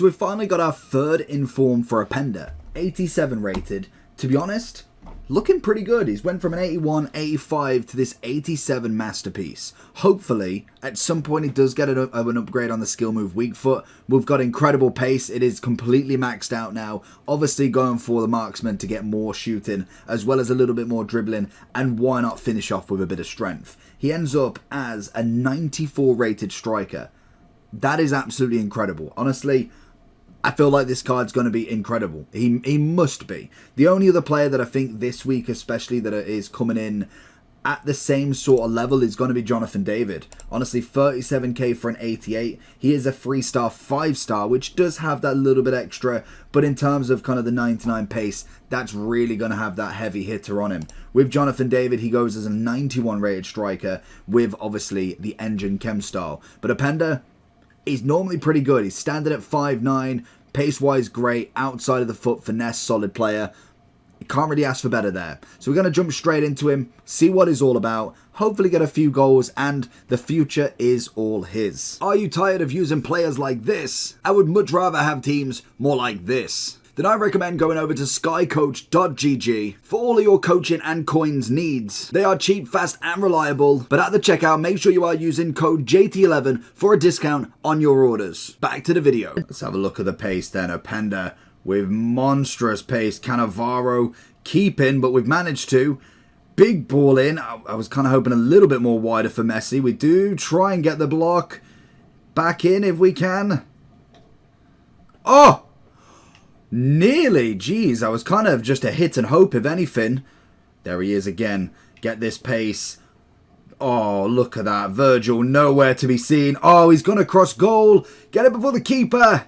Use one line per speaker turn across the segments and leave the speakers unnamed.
So we've finally got our third inform for Openda. 87 rated. To be honest, looking pretty good. He's went from an 81, 85 to this 87 masterpiece. Hopefully, at some point he does get an upgrade on the skill move weak foot. We've got incredible pace. It is completely maxed out now. Obviously going for the marksman to get more shooting, as well as a little bit more dribbling. And why not finish off with a bit of strength? He ends up as a 94 rated striker. That is absolutely incredible. Honestly, I feel like this card's going to be incredible. He must be. The only other player that I think this week especially that is coming in at the same sort of level is going to be Jonathan David. Honestly, 37k for an 88. He is a 3-star, 5-star, which does have that little bit extra. But in terms of kind of the 99 pace, that's really going to have that heavy hitter on him. With Jonathan David, he goes as a 91 rated striker with obviously the engine chem style. But Openda, he's normally pretty good. He's standard at 5'9", pace-wise great, outside of the foot, finesse, solid player. You can't really ask for better there. So we're going to jump straight into him, see what he's all about, hopefully get a few goals, and the future is all his. Are you tired of using players like this? I would much rather have teams more like this. Then I recommend going over to skycoach.gg for all of your coaching and coins needs. They are cheap, fast and reliable, but at the checkout make sure you are using code JT11 for a discount on your orders. Back to the video. Let's have a look at the pace then. Openda with monstrous pace. Cannavaro keeping, but we've managed to. Big ball in. I was kind of hoping a little bit more wider for Messi. We do try and get the block back in if we can. Oh! Nearly, geez, I was kind of just a hit and hope if anything. There he is again. Get this pace. Oh, look at that. Virgil nowhere to be seen. Oh, he's going to cross goal. Get it before the keeper.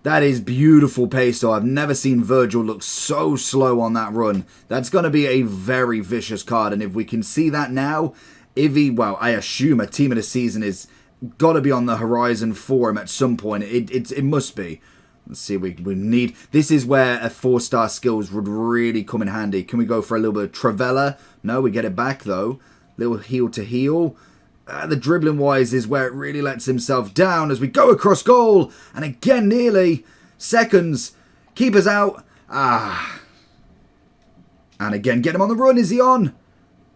That is beautiful pace though. I've never seen Virgil look so slow on that run. That's going to be a very vicious card. And if we can see that now, well, I assume a team of the season is got to be on the horizon for him at some point. It must be. Let's see, we need... This is where a 4-star skills would really come in handy. Can we go for a little bit of Travella? No, we get it back, though. Little heel to heel. The dribbling-wise is where it really lets himself down as we go across goal. And again, nearly. Seconds. Keeper's out. Ah. And again, get him on the run. Is he on?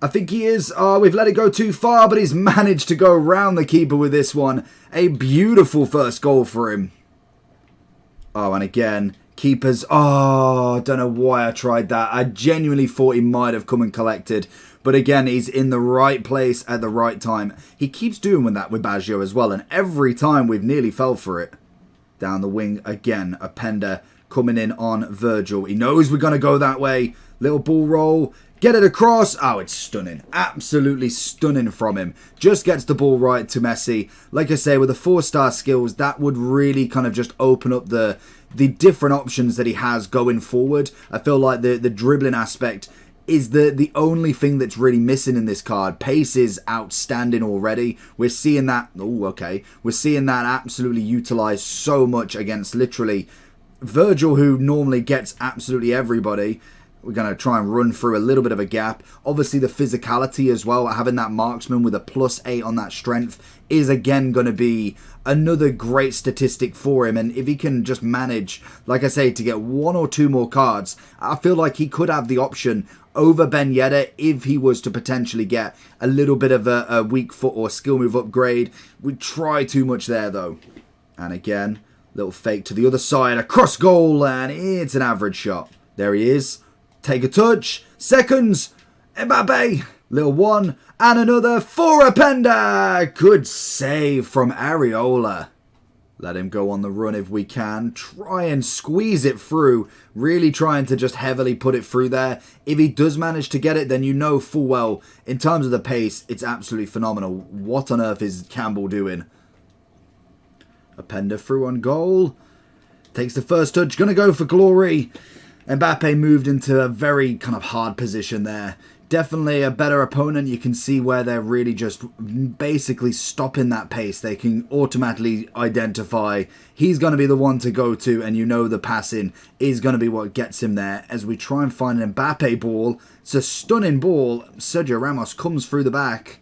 I think he is. Oh, we've let it go too far, but he's managed to go around the keeper with this one. A beautiful first goal for him. Oh, and again, keepers. Oh, I don't know why I tried that. I genuinely thought he might have come and collected. But again, he's in the right place at the right time. He keeps doing that with Baggio as well. And every time we've nearly fell for it. Down the wing again. Openda coming in on Virgil. He knows we're going to go that way. Little ball roll. Get it across. Oh, it's stunning. Absolutely stunning from him. Just gets the ball right to Messi. Like I say, with the 4-star skills, that would really kind of just open up the different options that he has going forward. I feel like the dribbling aspect is the only thing that's really missing in this card. Pace is outstanding already. We're seeing that. Oh, okay. We're seeing that absolutely utilized so much against literally Virgil, who normally gets absolutely everybody. We're going to try and run through a little bit of a gap. Obviously, the physicality as well, having that marksman with a +8 on that strength is again going to be another great statistic for him. And if he can just manage, like I say, to get 1 or 2 more cards, I feel like he could have the option over Ben Yedder if he was to potentially get a little bit of a weak foot or skill move upgrade. We try too much there, though. And again, little fake to the other side, across goal, and it's an average shot. There he is. Take a touch. Seconds. Mbappe. Little one. And another for Openda. Good save from Areola. Let him go on the run if we can. Try and squeeze it through. Really trying to just heavily put it through there. If he does manage to get it, then you know full well, in terms of the pace, it's absolutely phenomenal. What on earth is Campbell doing? Openda through on goal. Takes the first touch. Gonna go for glory. Mbappe moved into a very kind of hard position there. Definitely a better opponent. You can see where they're really just basically stopping that pace. They can automatically identify he's going to be the one to go to, and you know the passing is going to be what gets him there. As we try and find an Mbappe ball. It's a stunning ball. Sergio Ramos comes through the back.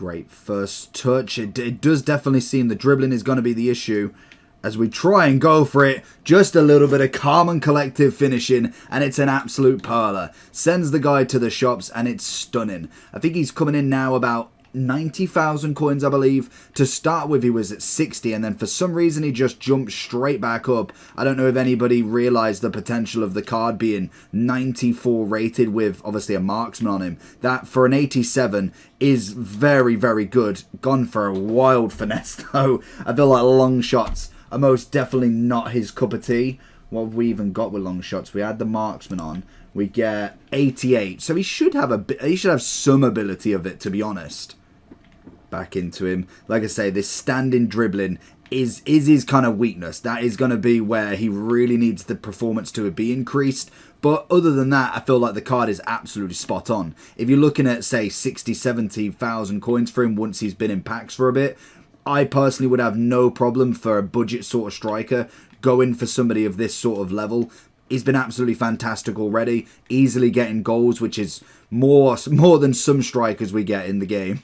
Great first touch. It does definitely seem the dribbling is going to be the issue as we try and go for it. Just a little bit of calm and collective finishing, and it's an absolute perler. Sends the guy to the shops, and it's stunning. I think he's coming in now about 90,000 coins, I believe. To start with, he was at 60, and then for some reason he just jumped straight back up. I don't know if anybody realised the potential of the card being 94 rated with obviously a marksman on him. That for an 87 is very, very good. Gone for a wild finesse though. I feel like long shots are most definitely not his cup of tea. What have we even got with long shots? We had the marksman on. We get 88, so he should have some ability of it, to be honest. Back into him. Like I say, this standing dribbling is his kind of weakness. That is going to be where he really needs the performance to be increased. But other than that, I feel like the card is absolutely spot on. If you're looking at, say, 60, 70,000 coins for him once he's been in packs for a bit, I personally would have no problem for a budget sort of striker going for somebody of this sort of level. He's been absolutely fantastic already, easily getting goals, which is more than some strikers we get in the game.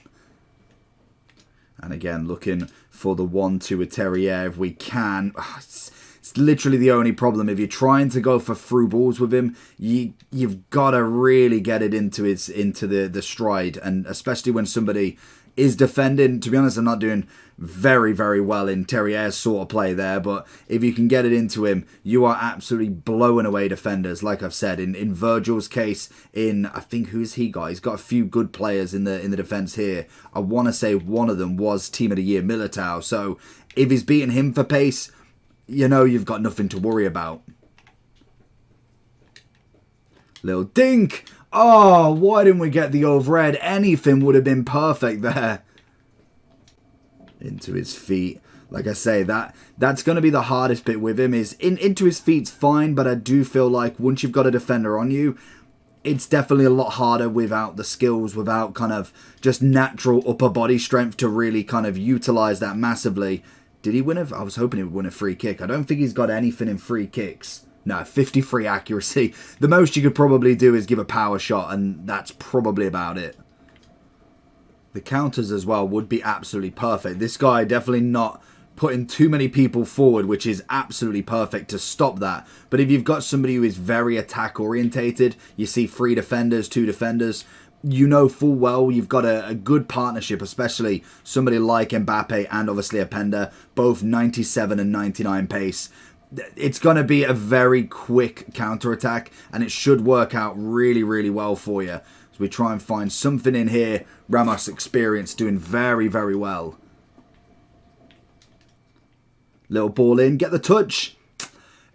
And again, looking for the 1-2 with Terrier if we can. It's literally the only problem. If you're trying to go for through balls with him, you've got to really get it into the stride, and especially when somebody is defending. To be honest, I'm not doing very, very well in Terrier's sort of play there, but if you can get it into him, you are absolutely blowing away defenders. Like I've said, in Virgil's case, I think, who's he got? He's got a few good players in the defence here. I want to say one of them was Team of the Year Militao, so if he's beating him for pace, you know you've got nothing to worry about. Little dink! Oh, why didn't we get the overhead? Anything would have been perfect there. Into his feet. Like I say, that's going to be the hardest bit with him. Is into his feet's fine, but I do feel like once you've got a defender on you, it's definitely a lot harder without the skills, without kind of just natural upper body strength to really kind of utilise that massively. Did he win I was hoping he would win a free kick. I don't think he's got anything in free kicks. No, 53 accuracy. The most you could probably do is give a power shot, and that's probably about it. The counters as well would be absolutely perfect. This guy definitely not putting too many people forward, which is absolutely perfect to stop that. But if you've got somebody who is very attack orientated, you see 3 defenders, 2 defenders, you know full well you've got a good partnership, especially somebody like Mbappe and obviously Openda, both 97 and 99 pace. It's going to be a very quick counter-attack, and it should work out really, really well for you. So we try and find something in here. Ramos experience doing very, very well. Little ball in, get the touch.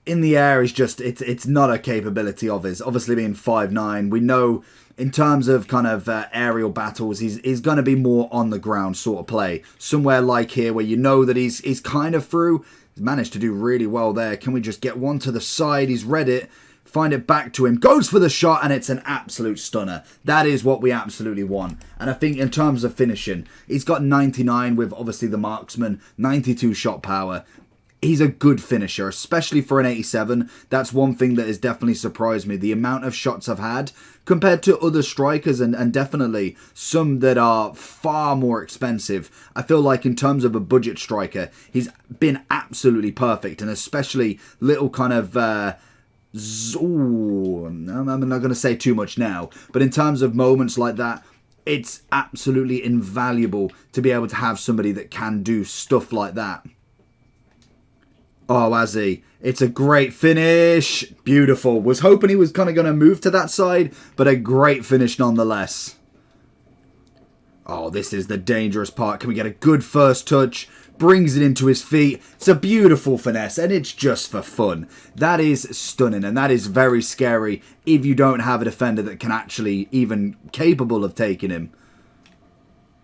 In the air is just, it's not a capability of his. Obviously being 5'9", we know in terms of kind of aerial battles, he's going to be more on the ground sort of play. Somewhere like here where you know that he's kind of through. He's managed to do really well there. Can we just get one to the side? He's read it. Find it back to him. Goes for the shot, and it's an absolute stunner. That is what we absolutely want. And I think in terms of finishing, he's got 99 with obviously the marksman, 92 shot power. He's a good finisher, especially for an 87. That's one thing that has definitely surprised me. The amount of shots I've had compared to other strikers, and definitely some that are far more expensive. I feel like in terms of a budget striker, he's been absolutely perfect, and especially little kind of... I'm not going to say too much now, but in terms of moments like that, it's absolutely invaluable to be able to have somebody that can do stuff like that. Oh, Azzy, it's a great finish. Beautiful. Was hoping he was kind of going to move to that side, but a great finish nonetheless. Oh, this is the dangerous part. Can we get a good first touch? Brings it into his feet. It's a beautiful finesse, and it's just for fun. That is stunning, and that is very scary if you don't have a defender that can actually even capable of taking him.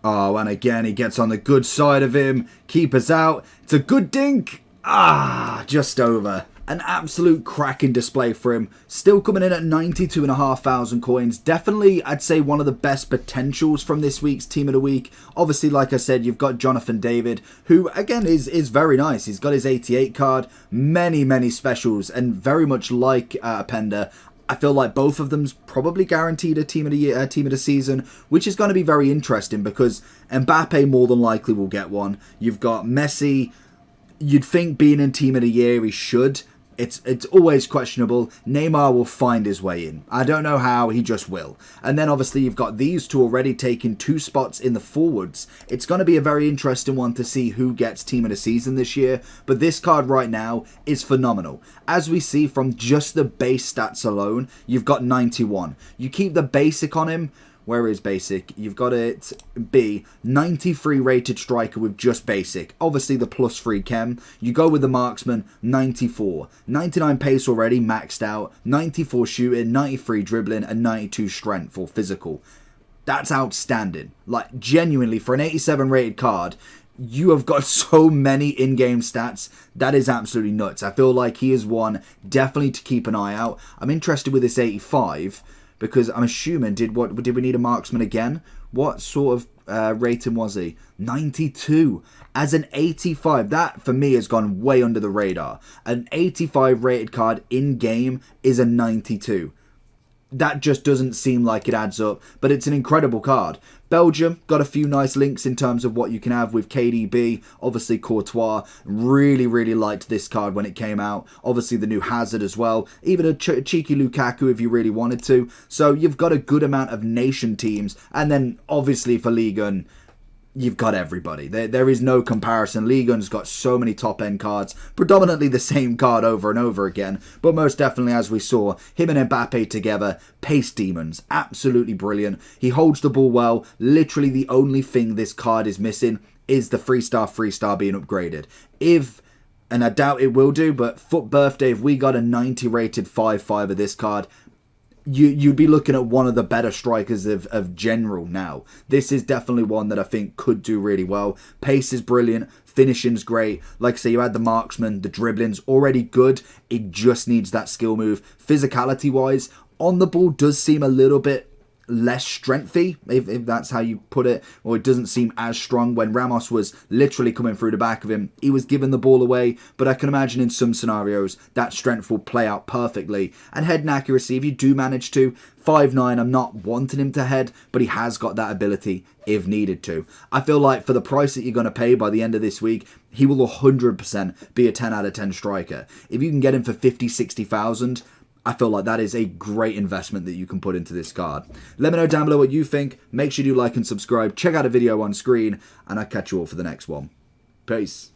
Oh, and again, he gets on the good side of him. Keeper's out. It's a good dink. Ah, just over. An absolute cracking display for him. Still coming in at 92,500 coins. Definitely, I'd say, one of the best potentials from this week's Team of the Week. Obviously, like I said, you've got Jonathan David, who, again, is very nice. He's got his 88 card, many specials, and very much like Openda, I feel like both of them's probably guaranteed a team of the year, team of the season, which is going to be very interesting because Mbappe more than likely will get one. You've got Messi. You'd think being in team of the year he should. It's always questionable. Neymar will find his way in. I don't know how, he just will. And then obviously you've got these two already taking 2 spots in the forwards. It's going to be a very interesting one to see who gets team of the season this year. But this card right now is phenomenal. As we see from just the base stats alone, you've got 91. You keep the basic on him. Where is basic? You've got it B, 93 rated striker with just basic. Obviously the plus 3 chem. You go with the marksman, 94. 99 pace already, maxed out. 94 shooting, 93 dribbling, and 92 strength or physical. That's outstanding. Like, genuinely, for an 87 rated card, you have got so many in-game stats. That is absolutely nuts. I feel like he is one definitely to keep an eye out. I'm interested with this 85. Because I'm assuming, did we need a marksman again? What sort of rating was he? 92. As an 85, that for me has gone way under the radar. An 85 rated card in-game is a 92. That just doesn't seem like it adds up, but it's an incredible card. Belgium got a few nice links in terms of what you can have with KDB, obviously Courtois. Really, really liked this card when it came out. Obviously the new Hazard as well, even a cheeky Lukaku if you really wanted to. So you've got a good amount of nation teams, and then obviously for Ligue 1, you've got everybody. There is no comparison. Ligue 1's got so many top-end cards. Predominantly the same card over and over again. But most definitely, as we saw, him and Mbappe together, pace demons. Absolutely brilliant. He holds the ball well. Literally the only thing this card is missing is the 3-star being upgraded. And I doubt it will do, but FUT Birthday, if we got a 90 rated 5-5 of this card, you'd be looking at one of the better strikers of general now. This is definitely one that I think could do really well. Pace is brilliant. Finishing's great. Like I say, you had the marksman, the dribbling's already good. It just needs that skill move. Physicality-wise, on the ball does seem a little bit less strengthy, if that's how you put it, or it doesn't seem as strong. When Ramos was literally coming through the back of him, he was giving the ball away, but I can imagine in some scenarios that strength will play out perfectly. And head and accuracy, if you do manage to, 5'9", I'm not wanting him to head, but he has got that ability if needed to. I feel like for the price that you're going to pay by the end of this week, he will 100% be a 10 out of 10 striker. If you can get him for 50, 60,000, I feel like that is a great investment that you can put into this card. Let me know down below what you think. Make sure you like and subscribe. Check out a video on screen, and I'll catch you all for the next one. Peace.